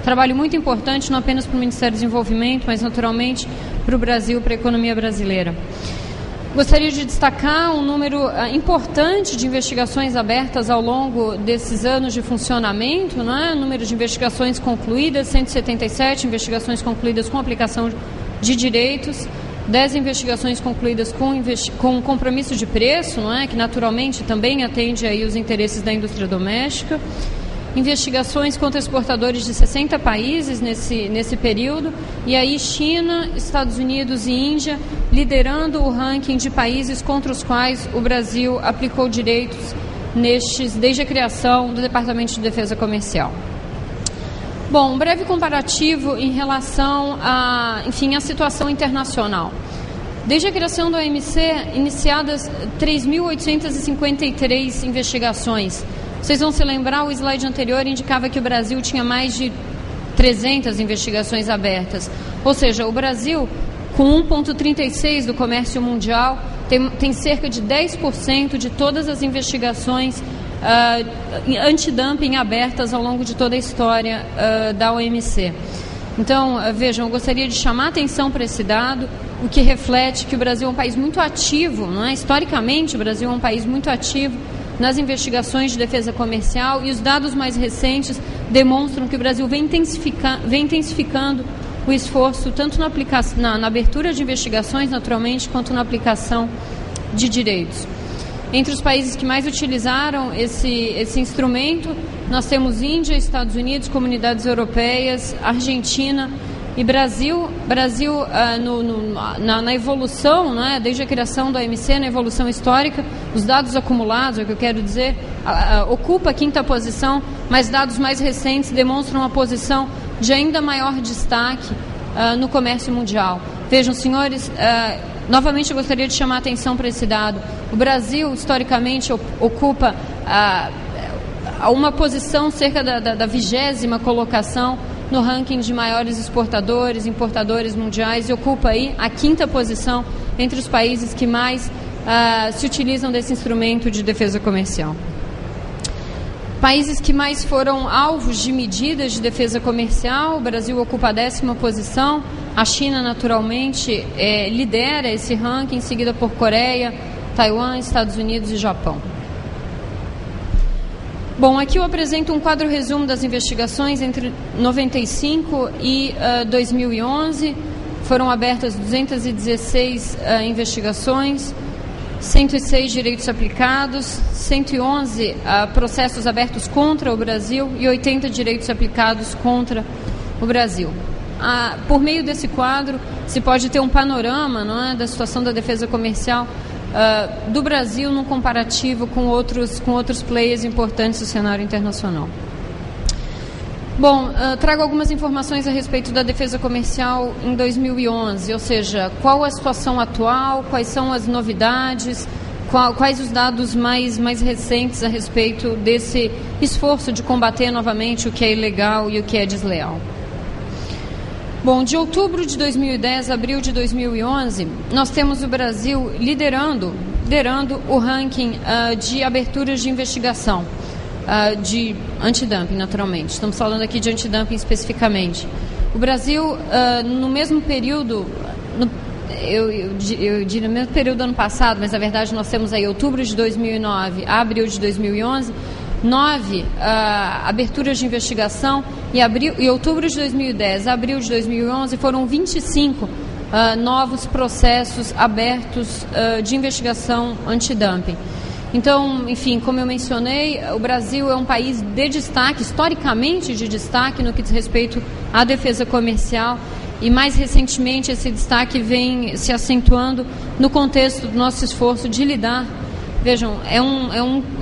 trabalho muito importante, não apenas para o Ministério do Desenvolvimento, mas naturalmente para o Brasil, para a economia brasileira. Gostaria de destacar um número importante de investigações abertas ao longo desses anos de funcionamento, né? Número de investigações concluídas, 177 investigações concluídas com aplicação de direitos, 10 investigações concluídas com compromisso de preço, não é? Que naturalmente também atende aí os interesses da indústria doméstica. Investigações contra exportadores de 60 países nesse período, e aí China, Estados Unidos e Índia liderando o ranking de países contra os quais o Brasil aplicou direitos desde a criação do Departamento de Defesa Comercial. Bom, um breve comparativo em relação à situação internacional. Desde a criação da OMC, iniciadas 3.853 investigações. Vocês vão se lembrar, o slide anterior indicava que o Brasil tinha mais de 300 investigações abertas. Ou seja, o Brasil, com 1,36% do comércio mundial, tem cerca de 10% de todas as investigações antidumping abertas ao longo de toda a história da OMC. Então, vejam, eu gostaria de chamar a atenção para esse dado, o que reflete que o Brasil é um país muito ativo, não é? Historicamente, o Brasil é um país muito ativo nas investigações de defesa comercial, e os dados mais recentes demonstram que o Brasil vem intensificando o esforço tanto na abertura de investigações, naturalmente, quanto na aplicação de direitos. Entre os países que mais utilizaram esse instrumento, nós temos Índia, Estados Unidos, comunidades europeias, Argentina e Brasil. Na evolução, né, desde a criação da OMC, na evolução histórica, os dados acumulados, é o que eu quero dizer, ocupa a 5ª posição, mas dados mais recentes demonstram uma posição de ainda maior destaque no comércio mundial. Vejam, senhores, novamente eu gostaria de chamar a atenção para esse dado. O Brasil, historicamente, ocupa uma posição cerca da 20ª colocação no ranking de maiores exportadores, importadores mundiais, e ocupa aí a 5ª posição entre os países que mais se utilizam desse instrumento de defesa comercial. Países que mais foram alvos de medidas de defesa comercial, o Brasil ocupa a 10ª posição, a China naturalmente lidera esse ranking, seguida por Coreia, Taiwan, Estados Unidos e Japão. Bom, aqui eu apresento um quadro resumo das investigações entre 95 e 2011. Foram abertas 216 investigações, 106 direitos aplicados, 111 processos abertos contra o Brasil e 80 direitos aplicados contra o Brasil. Por meio desse quadro, se pode ter um panorama, não é, da situação da defesa comercial do Brasil num comparativo com outros players importantes do cenário internacional. Bom, trago algumas informações a respeito da defesa comercial em 2011, ou seja, qual a situação atual, quais são as novidades, quais os dados mais recentes a respeito desse esforço de combater novamente o que é ilegal e o que é desleal. Bom, de outubro de 2010 a abril de 2011, nós temos o Brasil liderando o ranking de aberturas de investigação de antidumping, naturalmente. Estamos falando aqui de antidumping especificamente. O Brasil, no mesmo período, eu diria no mesmo período do ano passado, mas na verdade nós temos aí outubro de 2009 a abril de 2011, 9 aberturas de investigação, e outubro de 2010 a abril de 2011 foram 25 novos processos abertos de investigação antidumping. Então, enfim, como eu mencionei, o Brasil é um país de destaque, historicamente de destaque no que diz respeito à defesa comercial, e mais recentemente esse destaque vem se acentuando no contexto do nosso esforço de lidar. Vejam, é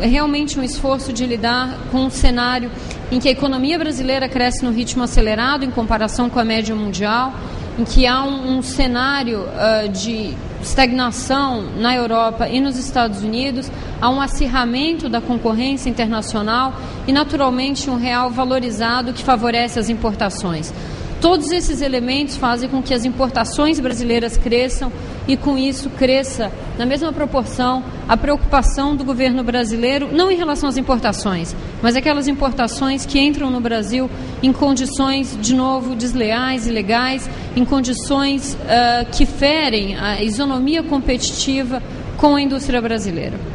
realmente um esforço de lidar com um cenário em que a economia brasileira cresce no ritmo acelerado em comparação com a média mundial, em que há um cenário de estagnação na Europa e nos Estados Unidos, há um acirramento da concorrência internacional e, naturalmente, um real valorizado que favorece as importações. Todos esses elementos fazem com que as importações brasileiras cresçam e, com isso, cresça, na mesma proporção, a preocupação do governo brasileiro, não em relação às importações, mas aquelas importações que entram no Brasil em condições, de novo, desleais, ilegais, em condições que ferem a isonomia competitiva com a indústria brasileira.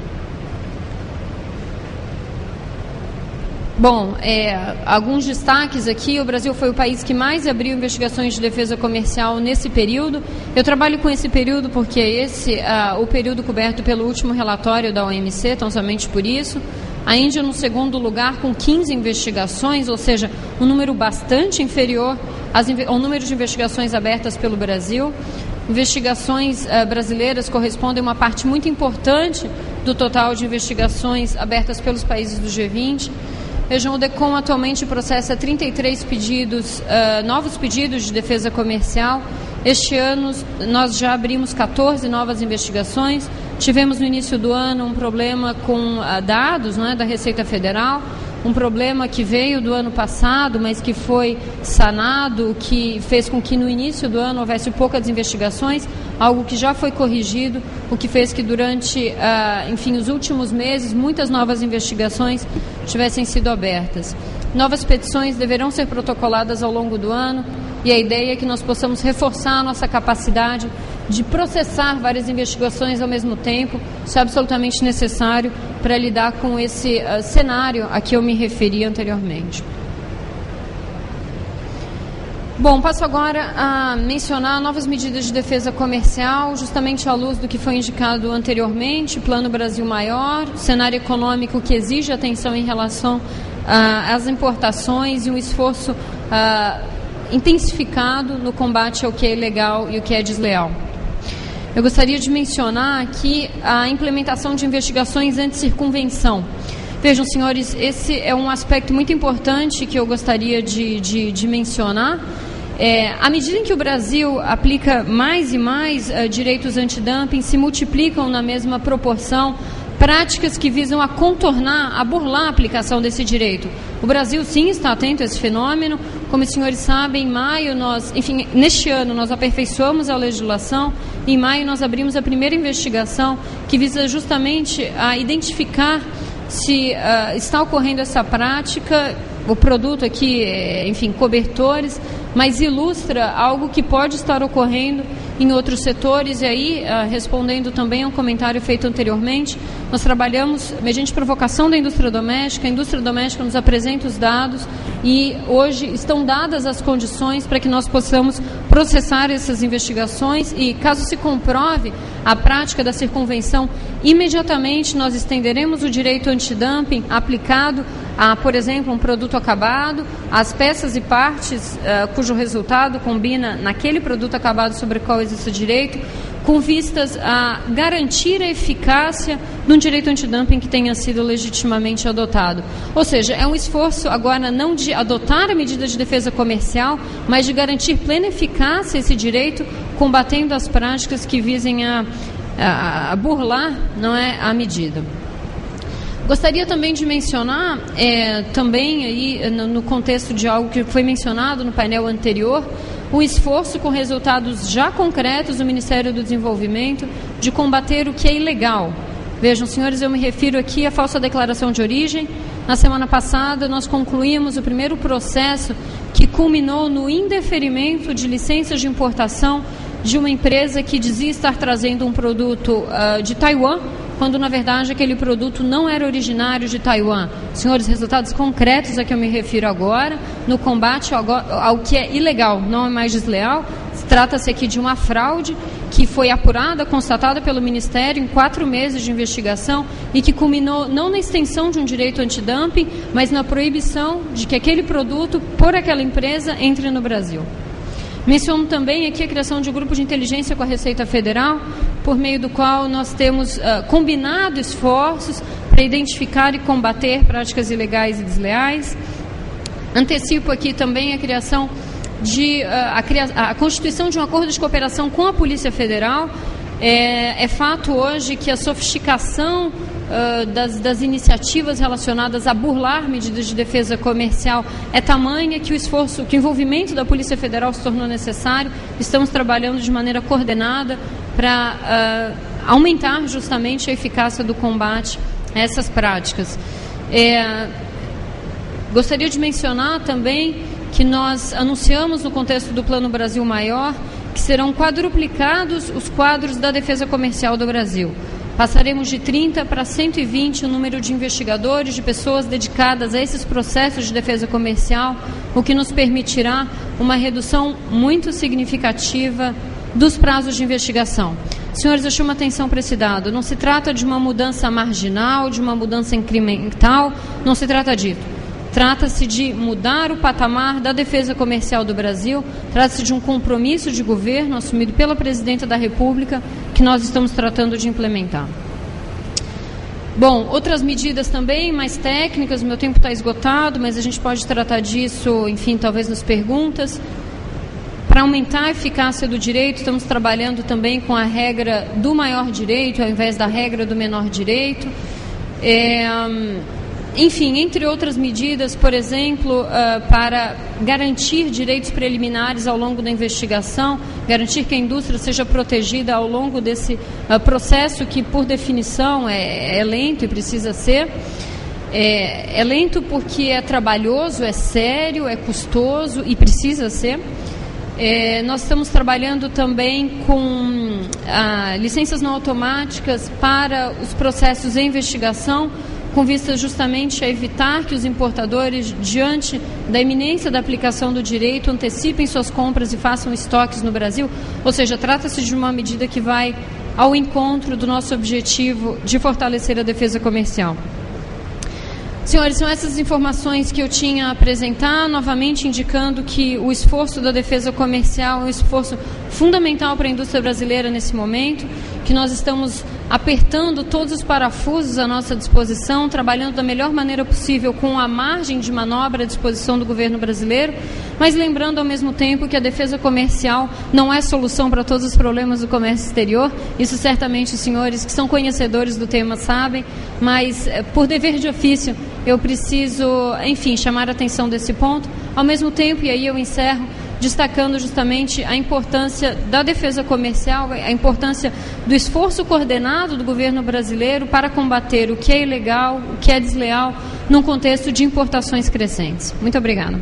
Bom, alguns destaques aqui. O Brasil foi o país que mais abriu investigações de defesa comercial nesse período. Eu trabalho com esse período porque esse o período coberto pelo último relatório da OMC, então somente por isso. A Índia no segundo lugar com 15 investigações, ou seja, um número bastante inferior ao número de investigações abertas pelo Brasil. Investigações brasileiras correspondem a uma parte muito importante do total de investigações abertas pelos países do G20. Vejam, o DECOM atualmente processa 33 novos pedidos de defesa comercial. Este ano nós já abrimos 14 novas investigações. Tivemos no início do ano um problema com dados da Receita Federal, um problema que veio do ano passado, mas que foi sanado, que fez com que no início do ano houvesse poucas investigações, algo que já foi corrigido, o que fez que durante, os últimos meses, muitas novas investigações tivessem sido abertas. Novas petições deverão ser protocoladas ao longo do ano e a ideia é que nós possamos reforçar a nossa capacidade de processar várias investigações ao mesmo tempo. Isso é absolutamente necessário para lidar com esse cenário a que eu me referi anteriormente. Bom, passo agora a mencionar novas medidas de defesa comercial, justamente à luz do que foi indicado anteriormente, Plano Brasil Maior, cenário econômico que exige atenção em relação às importações e um esforço intensificado no combate ao que é ilegal e o que é desleal. Eu gostaria de mencionar aqui a implementação de investigações anti-circunvenção. Vejam, senhores, esse é um aspecto muito importante que eu gostaria de mencionar. À medida em que o Brasil aplica mais e mais direitos antidumping, se multiplicam na mesma proporção práticas que visam a contornar, a burlar a aplicação desse direito. O Brasil, sim, está atento a esse fenômeno. Como os senhores sabem, em maio, neste ano, nós aperfeiçoamos a legislação. Em maio, nós abrimos a primeira investigação que visa justamente a identificar se está ocorrendo essa prática. O produto aqui, cobertores, mas ilustra algo que pode estar ocorrendo em outros setores. E aí, respondendo também a um comentário feito anteriormente, nós trabalhamos mediante provocação da indústria doméstica. A indústria doméstica nos apresenta os dados e hoje estão dadas as condições para que nós possamos processar essas investigações e, caso se comprove a prática da circunvenção, imediatamente nós estenderemos o direito antidumping aplicado a, por exemplo, um produto acabado, as peças e partes cujo resultado combina naquele produto acabado sobre o qual existe o direito, com vistas a garantir a eficácia de um direito antidumping que tenha sido legitimamente adotado. Ou seja, é um esforço agora não de adotar a medida de defesa comercial, mas de garantir plena eficácia a esse direito, combatendo as práticas que visem a burlar a medida. Gostaria também de mencionar, também aí no contexto de algo que foi mencionado no painel anterior, o esforço com resultados já concretos do Ministério do Desenvolvimento de combater o que é ilegal. Vejam, senhores, eu me refiro aqui à falsa declaração de origem. Na semana passada, nós concluímos o primeiro processo que culminou no indeferimento de licenças de importação de uma empresa que dizia estar trazendo um produto de Taiwan, quando na verdade aquele produto não era originário de Taiwan. Senhores, resultados concretos a que eu me refiro agora, no combate ao que é ilegal, não é mais desleal. Trata-se aqui de uma fraude que foi apurada, constatada pelo Ministério em 4 meses de investigação e que culminou não na extensão de um direito antidumping, mas na proibição de que aquele produto, por aquela empresa, entre no Brasil. Menciono também aqui a criação de um grupo de inteligência com a Receita Federal, por meio do qual nós temos combinado esforços para identificar e combater práticas ilegais e desleais. Antecipo aqui também a criação a constituição de um acordo de cooperação com a Polícia Federal. É fato hoje que a sofisticação das iniciativas relacionadas a burlar medidas de defesa comercial é tamanha que o envolvimento da Polícia Federal se tornou necessário. Estamos trabalhando de maneira coordenada para aumentar justamente a eficácia do combate a essas práticas. Gostaria de mencionar também que nós anunciamos no contexto do Plano Brasil Maior que serão quadruplicados os quadros da defesa comercial do Brasil. Passaremos de 30 para 120 o número de investigadores, de pessoas dedicadas a esses processos de defesa comercial, o que nos permitirá uma redução muito significativa dos prazos de investigação. Senhores, eu chamo a atenção para esse dado. Não se trata de uma mudança marginal, de uma mudança incremental, não se trata disso. Trata-se de mudar o patamar da defesa comercial do Brasil, trata-se de um compromisso de governo assumido pela Presidenta da República que nós estamos tratando de implementar. Bom, outras medidas também mais técnicas, meu tempo está esgotado, mas a gente pode tratar disso, enfim, talvez nas perguntas. Para aumentar a eficácia do direito, estamos trabalhando também com a regra do maior direito, ao invés da regra do menor direito. Enfim, entre outras medidas, por exemplo, para garantir direitos preliminares ao longo da investigação, garantir que a indústria seja protegida ao longo desse processo que, por definição, é lento e precisa ser. É lento porque é trabalhoso, é sério, é custoso e precisa ser. Nós estamos trabalhando também com licenças não automáticas para os processos de investigação, com vista justamente a evitar que os importadores, diante da iminência da aplicação do direito, antecipem suas compras e façam estoques no Brasil. Ou seja, trata-se de uma medida que vai ao encontro do nosso objetivo de fortalecer a defesa comercial. Senhores, são essas informações que eu tinha a apresentar, novamente indicando que o esforço da defesa comercial é um esforço fundamental para a indústria brasileira nesse momento, que nós estamos apertando todos os parafusos à nossa disposição, trabalhando da melhor maneira possível com a margem de manobra à disposição do governo brasileiro, mas lembrando ao mesmo tempo que a defesa comercial não é solução para todos os problemas do comércio exterior. Isso certamente os senhores que são conhecedores do tema sabem, mas por dever de ofício eu preciso, enfim, chamar a atenção desse ponto, ao mesmo tempo, e aí eu encerro, destacando justamente a importância da defesa comercial, a importância do esforço coordenado do governo brasileiro para combater o que é ilegal, o que é desleal, num contexto de importações crescentes. Muito obrigada.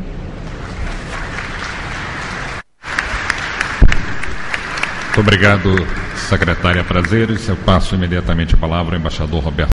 Muito obrigado, secretária Prazeres. Eu passo imediatamente a palavra ao embaixador Roberto